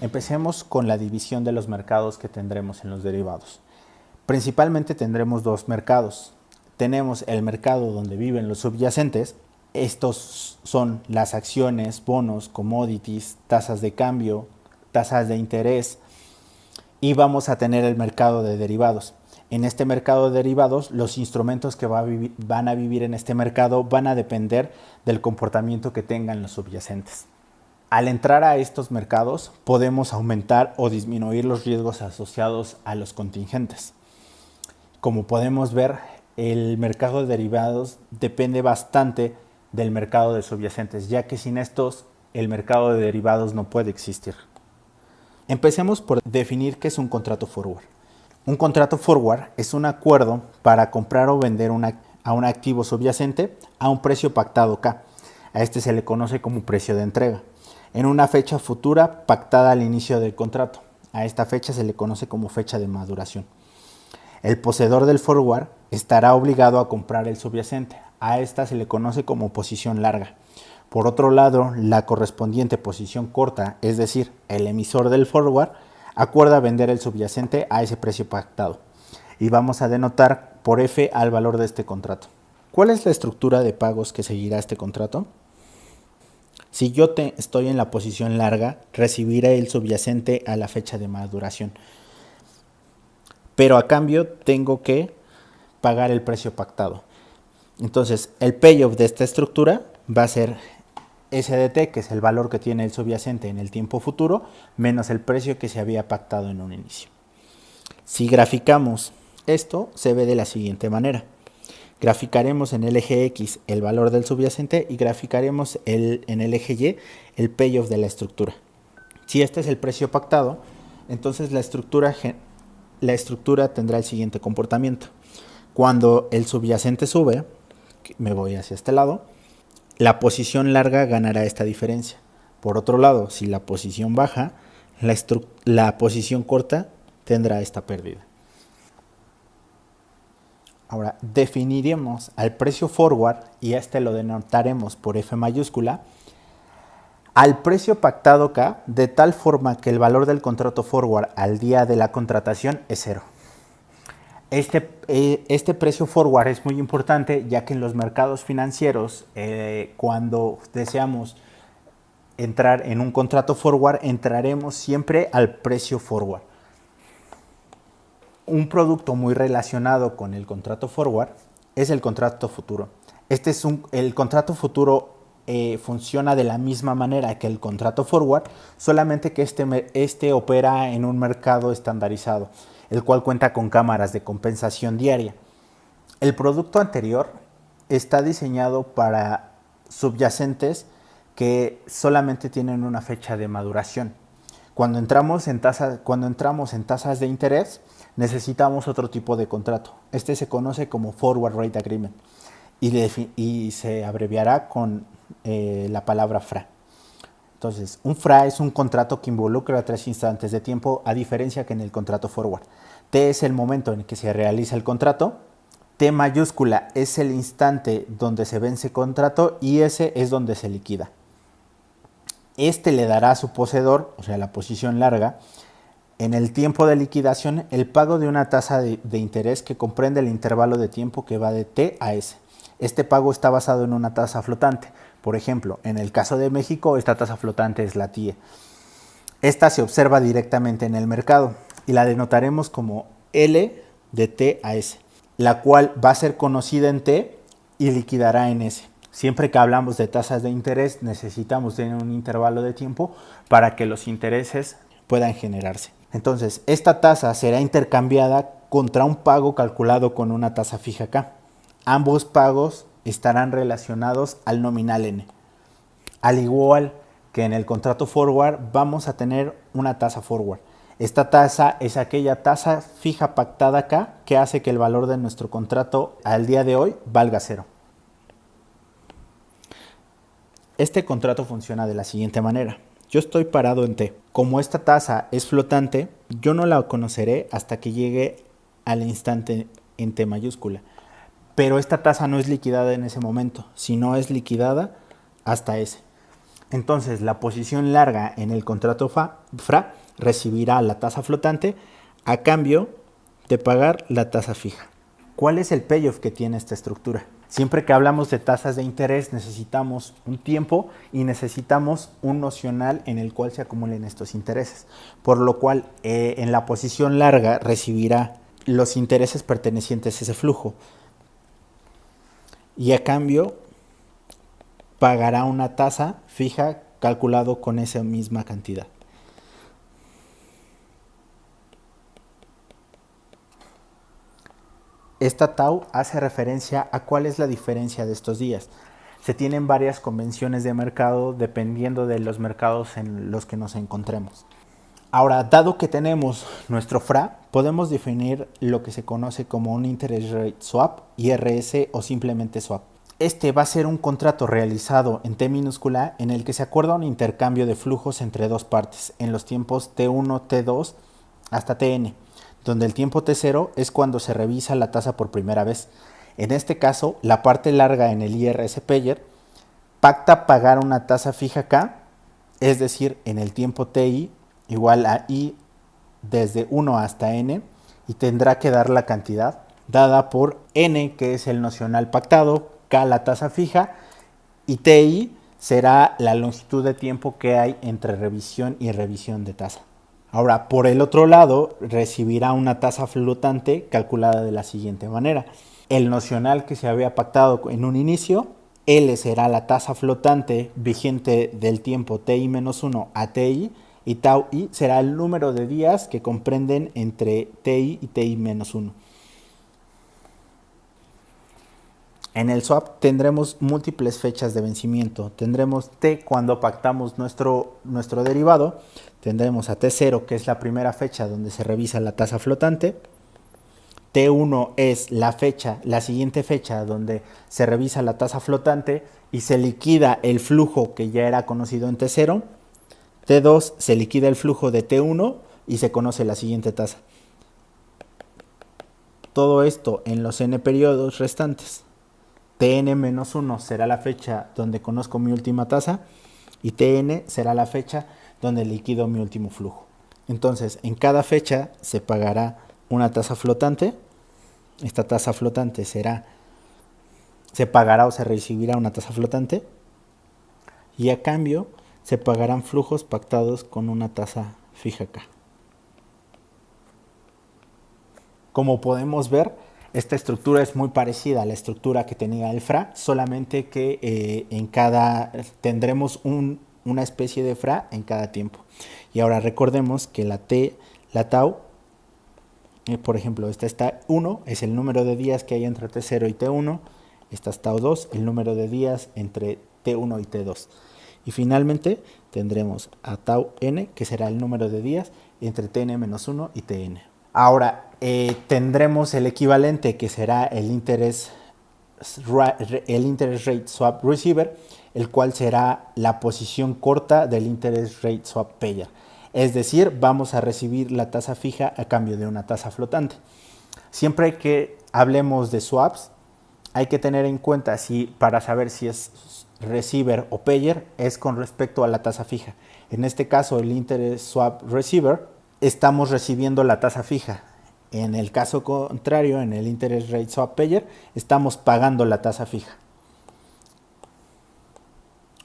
Empecemos con la división de los mercados que tendremos en los derivados. Principalmente tendremos dos mercados. Tenemos el mercado donde viven los subyacentes. Estos son las acciones, bonos, commodities, tasas de cambio, tasas de interés. Y vamos a tener el mercado de derivados. En este mercado de derivados, los instrumentos que van a vivir en este mercado van a depender del comportamiento que tengan los subyacentes. Al entrar a estos mercados, podemos aumentar o disminuir los riesgos asociados a los contingentes. Como podemos ver, el mercado de derivados depende bastante del mercado de subyacentes, ya que sin estos, el mercado de derivados no puede existir. Empecemos por definir qué es un contrato forward. Un contrato forward es un acuerdo para comprar o vender a un activo subyacente a un precio pactado K. A este se le conoce como precio de entrega, en una fecha futura pactada al inicio del contrato. A esta fecha se le conoce como fecha de maduración. El poseedor del forward estará obligado a comprar el subyacente. A esta se le conoce como posición larga. Por otro lado, la correspondiente posición corta, es decir, el emisor del forward, acuerda vender el subyacente a ese precio pactado. Y vamos a denotar por F al valor de este contrato. ¿Cuál es la estructura de pagos que seguirá este contrato? Si yo estoy en la posición larga, recibiré el subyacente a la fecha de maduración. Pero a cambio tengo que pagar el precio pactado. Entonces, el payoff de esta estructura va a ser SDT, que es el valor que tiene el subyacente en el tiempo futuro, menos el precio que se había pactado en un inicio. Si graficamos esto, se ve de la siguiente manera. Graficaremos en el eje X el valor del subyacente y graficaremos en el eje Y el payoff de la estructura. Si este es el precio pactado, entonces la estructura tendrá el siguiente comportamiento. Cuando el subyacente sube, me voy hacia este lado, la posición larga ganará esta diferencia. Por otro lado, si la posición baja, la posición corta tendrá esta pérdida. Ahora, definiremos al precio forward, y este lo denotaremos por F mayúscula, al precio pactado K, de tal forma que el valor del contrato forward al día de la contratación es 0. Este precio forward es muy importante, ya que en los mercados financieros, cuando deseamos entrar en un contrato forward, entraremos siempre al precio forward. Un producto muy relacionado con el contrato forward es el contrato futuro. El contrato futuro funciona de la misma manera que el contrato forward, solamente que este opera en un mercado estandarizado, el cual cuenta con cámaras de compensación diaria. El producto anterior está diseñado para subyacentes que solamente tienen una fecha de maduración. Cuando entramos en tasas de interés, necesitamos otro tipo de contrato. Este se conoce como Forward Rate Agreement y se abreviará con la palabra FRA. Entonces, un FRA es un contrato que involucra 3 instantes de tiempo, a diferencia que en el contrato forward. T es el momento en que se realiza el contrato, T mayúscula es el instante donde se vence el contrato y S es donde se liquida. Este le dará a su poseedor, o sea, la posición larga, en el tiempo de liquidación, el pago de una tasa de interés que comprende el intervalo de tiempo que va de T a S. Este pago está basado en una tasa flotante. Por ejemplo, en el caso de México, esta tasa flotante es la TIE. Esta se observa directamente en el mercado y la denotaremos como L de T a S, la cual va a ser conocida en T y liquidará en S. Siempre que hablamos de tasas de interés, necesitamos tener un intervalo de tiempo para que los intereses puedan generarse. Entonces, esta tasa será intercambiada contra un pago calculado con una tasa fija K. Ambos pagos estarán relacionados al nominal N. Al igual que en el contrato forward, vamos a tener una tasa forward. Esta tasa es aquella tasa fija pactada acá que hace que el valor de nuestro contrato al día de hoy valga 0. Este contrato funciona de la siguiente manera. Yo estoy parado en T. Como esta tasa es flotante, yo no la conoceré hasta que llegue al instante en T mayúscula. Pero esta tasa no es liquidada en ese momento, sino es liquidada hasta S. Entonces, la posición larga en el contrato FRA recibirá la tasa flotante a cambio de pagar la tasa fija. ¿Cuál es el payoff que tiene esta estructura? Siempre que hablamos de tasas de interés necesitamos un tiempo y necesitamos un nocional en el cual se acumulen estos intereses, por lo cual en la posición larga recibirá los intereses pertenecientes a ese flujo y a cambio pagará una tasa fija calculado con esa misma cantidad. Esta tau hace referencia a cuál es la diferencia de estos días. Se tienen varias convenciones de mercado dependiendo de los mercados en los que nos encontremos. Ahora, dado que tenemos nuestro FRA, podemos definir lo que se conoce como un Interest Rate Swap, IRS o simplemente swap. Este va a ser un contrato realizado en T minúscula en el que se acuerda un intercambio de flujos entre dos partes en los tiempos T1, T2 hasta Tn, donde el tiempo T0 es cuando se revisa la tasa por primera vez. En este caso, la parte larga en el IRS Payer pacta pagar una tasa fija K, es decir, en el tiempo TI igual a I desde 1 hasta N, y tendrá que dar la cantidad dada por N, que es el nocional pactado, K la tasa fija, y TI será la longitud de tiempo que hay entre revisión y revisión de tasa. Ahora, por el otro lado, recibirá una tasa flotante calculada de la siguiente manera. El nocional que se había pactado en un inicio, L será la tasa flotante vigente del tiempo TI-1 a TI, y tau I será el número de días que comprenden entre TI y TI-1. En el swap tendremos múltiples fechas de vencimiento. Tendremos T cuando pactamos nuestro derivado. Tendremos a T0, que es la primera fecha donde se revisa la tasa flotante. T1 es la siguiente fecha donde se revisa la tasa flotante y se liquida el flujo que ya era conocido en T0. T2 se liquida el flujo de T1 y se conoce la siguiente tasa. Todo esto en los n periodos restantes. Tn-1 será la fecha donde conozco mi última tasa y Tn será la fecha donde liquido mi último flujo. Entonces, en cada fecha se pagará una tasa flotante. Esta tasa flotante se pagará o se recibirá una tasa flotante y a cambio se pagarán flujos pactados con una tasa fija K. Como podemos ver, esta estructura es muy parecida a la estructura que tenía el FRA, solamente que tendremos una especie de FRA en cada tiempo. Y ahora recordemos que la tau, por ejemplo, esta está 1, es el número de días que hay entre T0 y T1. Esta es tau 2, el número de días entre T1 y T2. Y finalmente tendremos a tau n, que será el número de días entre Tn-1 y Tn. Ahora tendremos el equivalente, que será el Interest Rate Swap Receiver, el cual será la posición corta del Interest Rate Swap Payer. Es decir, vamos a recibir la tasa fija a cambio de una tasa flotante. Siempre que hablemos de swaps, hay que tener en cuenta para saber si es receiver o payer es con respecto a la tasa fija. En este caso, el Interest Swap Receiver, estamos recibiendo la tasa fija. En el caso contrario, en el Interest Rate Swap Payer, estamos pagando la tasa fija.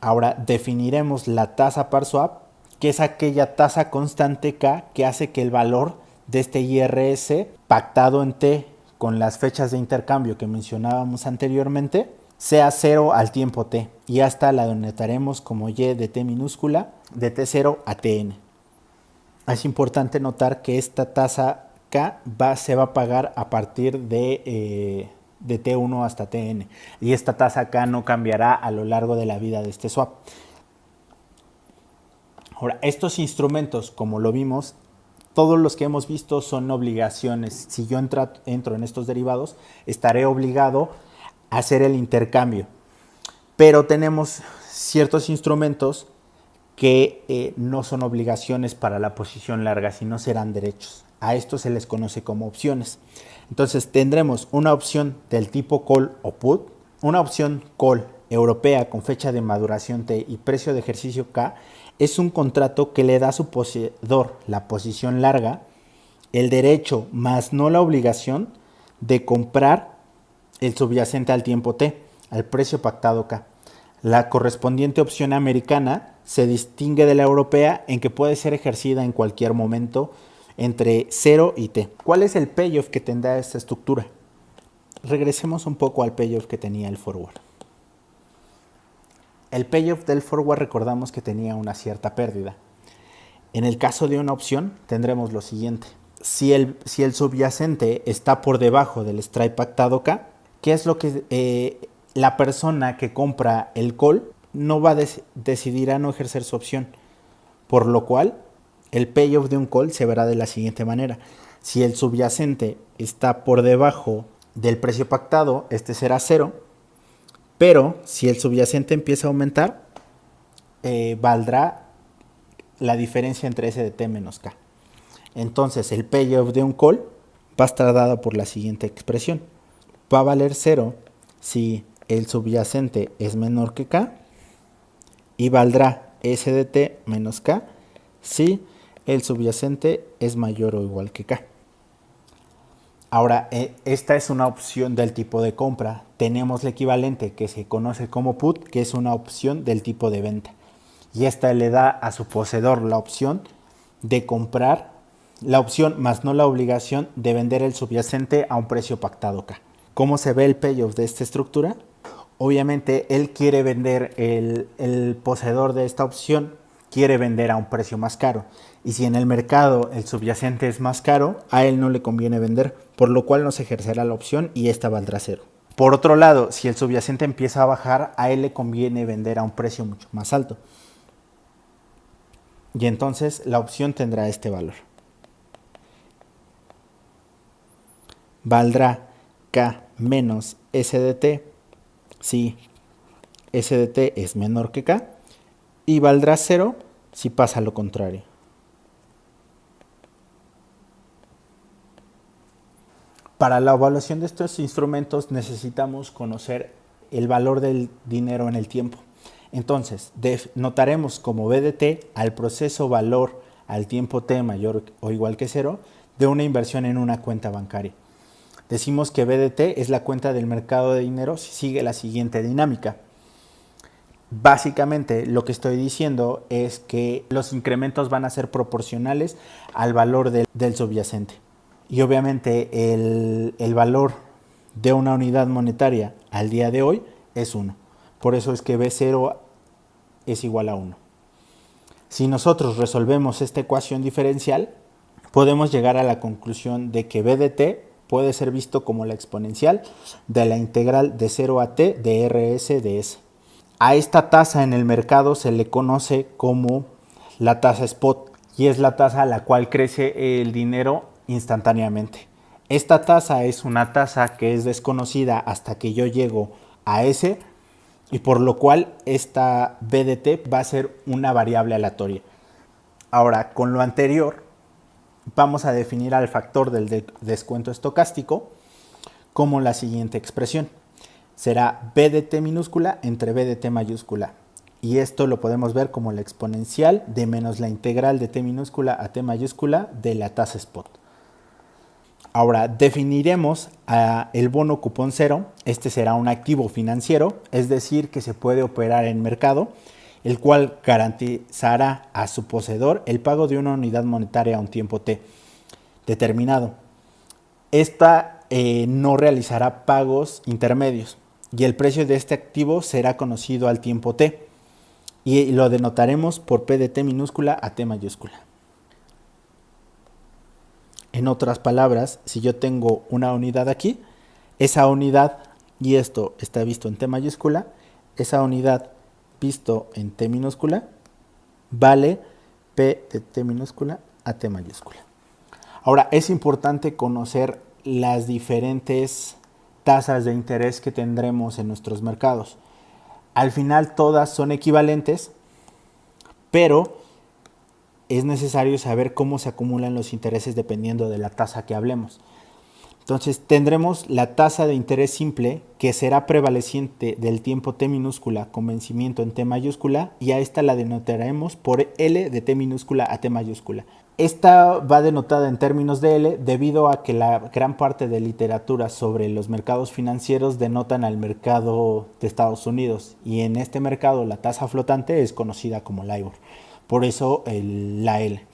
Ahora definiremos la tasa par swap, que es aquella tasa constante K que hace que el valor de este IRS pactado en T con las fechas de intercambio que mencionábamos anteriormente sea 0 al tiempo T, y hasta la denotaremos como Y de T minúscula de T0 a Tn. Es importante notar que esta tasa K se va a pagar a partir de T1 hasta Tn, y esta tasa K no cambiará a lo largo de la vida de este swap. Ahora, estos instrumentos, como lo vimos, todos los que hemos visto son obligaciones. Si yo entro en estos derivados, estaré obligado a hacer el intercambio. Pero tenemos ciertos instrumentos que no son obligaciones para la posición larga, sino serán derechos. A estos se les conoce como opciones. Entonces tendremos una opción del tipo call o put, una opción call europea con fecha de maduración T y precio de ejercicio K es un contrato que le da a su poseedor la posición larga, el derecho más no la obligación de comprar el subyacente al tiempo T, al precio pactado K. La correspondiente opción americana se distingue de la europea en que puede ser ejercida en cualquier momento entre 0 y T. ¿Cuál es el payoff que tendrá esta estructura? Regresemos un poco al payoff que tenía el forward. El payoff del forward recordamos que tenía una cierta pérdida. En el caso de una opción tendremos lo siguiente. Si el subyacente está por debajo del strike pactado K, ¿qué es lo que la persona que compra el call no va a decidirá no ejercer su opción? Por lo cual, el payoff de un call se verá de la siguiente manera. Si el subyacente está por debajo del precio pactado, este será 0. Pero si el subyacente empieza a aumentar, valdrá la diferencia entre S de T menos K. Entonces el payoff de un call va a estar dado por la siguiente expresión. Va a valer 0 si el subyacente es menor que K y valdrá S de T menos K si el subyacente es mayor o igual que K. Ahora, esta es una opción del tipo de compra. Tenemos el equivalente que se conoce como put, que es una opción del tipo de venta. Y esta le da a su poseedor la opción de comprar, la opción más no la obligación de vender el subyacente a un precio pactado K. ¿Cómo se ve el payoff de esta estructura? Obviamente él quiere vender, el poseedor de esta opción quiere vender a un precio más caro. Y si en el mercado el subyacente es más caro, a él no le conviene vender, por lo cual no se ejercerá la opción y esta valdrá 0. Por otro lado, si el subyacente empieza a bajar, a él le conviene vender a un precio mucho más alto. Y entonces la opción tendrá este valor. Valdrá K menos S de T si S de T es menor que K y valdrá 0 si pasa lo contrario. Para la evaluación de estos instrumentos necesitamos conocer el valor del dinero en el tiempo. Entonces, notaremos como BDT al proceso valor al tiempo T mayor o igual que 0 de una inversión en una cuenta bancaria. Decimos que BDT es la cuenta del mercado de dinero si sigue la siguiente dinámica. Básicamente lo que estoy diciendo es que los incrementos van a ser proporcionales al valor del subyacente. Y obviamente el valor de una unidad monetaria al día de hoy es 1. Por eso es que B0 es igual a 1. Si nosotros resolvemos esta ecuación diferencial, podemos llegar a la conclusión de que BDT puede ser visto como la exponencial de la integral de 0 a t de RS de S. A esta tasa en el mercado se le conoce como la tasa spot y es la tasa a la cual crece el dinero instantáneamente. Esta tasa es una tasa que es desconocida hasta que yo llego a S y por lo cual esta BDT va a ser una variable aleatoria. Ahora, con lo anterior, vamos a definir al factor del descuento estocástico como la siguiente expresión. Será BDT minúscula entre BDT mayúscula. Y esto lo podemos ver como la exponencial de menos la integral de T minúscula a T mayúscula de la tasa spot. Ahora definiremos el bono cupón cero. Este será un activo financiero, es decir, que se puede operar en mercado, el cual garantizará a su poseedor el pago de una unidad monetaria a un tiempo T determinado. Esta no realizará pagos intermedios y el precio de este activo será conocido al tiempo T y lo denotaremos por P de T minúscula a T mayúscula. En otras palabras, si yo tengo una unidad aquí, esa unidad, y esto está visto en T mayúscula, esa unidad visto en T minúscula vale P de T minúscula a T mayúscula. Ahora, es importante conocer las diferentes tasas de interés que tendremos en nuestros mercados. Al final todas son equivalentes, pero es necesario saber cómo se acumulan los intereses dependiendo de la tasa que hablemos. Entonces tendremos la tasa de interés simple que será prevaleciente del tiempo t minúscula con vencimiento en t mayúscula, y a esta la denotaremos por L de t minúscula a t mayúscula. Esta va denotada en términos de L debido a que la gran parte de literatura sobre los mercados financieros denotan al mercado de Estados Unidos, y en este mercado la tasa flotante es conocida como LIBOR, por eso la L.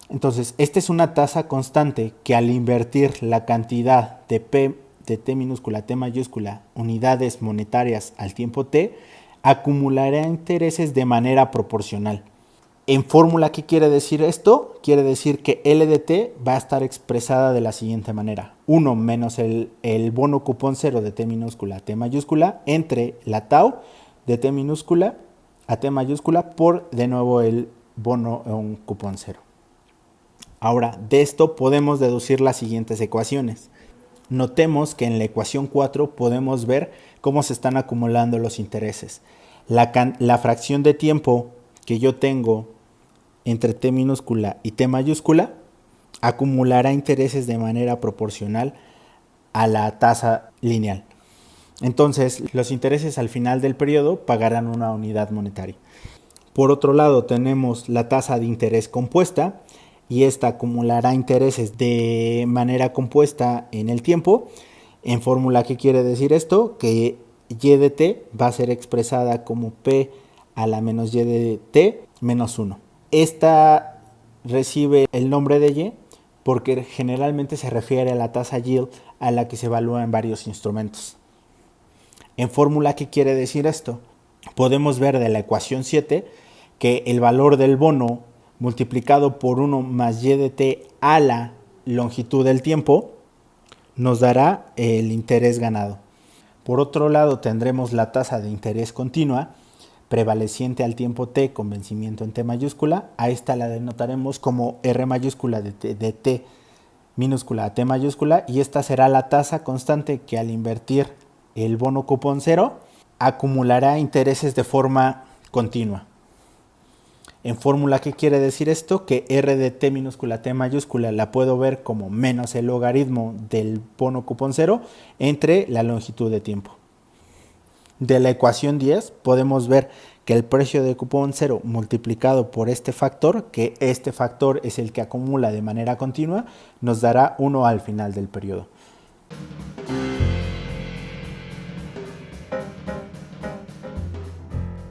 Entonces, esta es una tasa constante que al invertir la cantidad de P de T minúscula, T mayúscula, unidades monetarias al tiempo T, acumulará intereses de manera proporcional. En fórmula, ¿qué quiere decir esto? Quiere decir que L de T va a estar expresada de la siguiente manera. 1 menos el bono cupón 0 de T minúscula a T mayúscula entre la tau de T minúscula a T mayúscula por, de nuevo, el bono un cupón 0. Ahora, de esto podemos deducir las siguientes ecuaciones. Notemos que en la ecuación 4 podemos ver cómo se están acumulando los intereses. La fracción de tiempo que yo tengo entre T minúscula y T mayúscula acumulará intereses de manera proporcional a la tasa lineal. Entonces, los intereses al final del periodo pagarán una unidad monetaria. Por otro lado, tenemos la tasa de interés compuesta, y esta acumulará intereses de manera compuesta en el tiempo. En fórmula, ¿qué quiere decir esto? Que y de t va a ser expresada como p a la menos y de t menos 1. Esta recibe el nombre de y porque generalmente se refiere a la tasa yield a la que se evalúa en varios instrumentos. En fórmula, ¿qué quiere decir esto? Podemos ver de la ecuación 7 que el valor del bono multiplicado por 1 más y de t a la longitud del tiempo nos dará el interés ganado. Por otro lado, tendremos la tasa de interés continua prevaleciente al tiempo t con vencimiento en t mayúscula. A esta la denotaremos como r mayúscula de t minúscula a t mayúscula, y esta será la tasa constante que al invertir el bono cupón 0 acumulará intereses de forma continua. En fórmula, ¿qué quiere decir esto? Que r de t minúscula t mayúscula la puedo ver como menos el logaritmo del bono cupón 0 entre la longitud de tiempo. De la ecuación 10 podemos ver que el precio de cupón 0 multiplicado por este factor, que este factor es el que acumula de manera continua, nos dará 1 al final del periodo.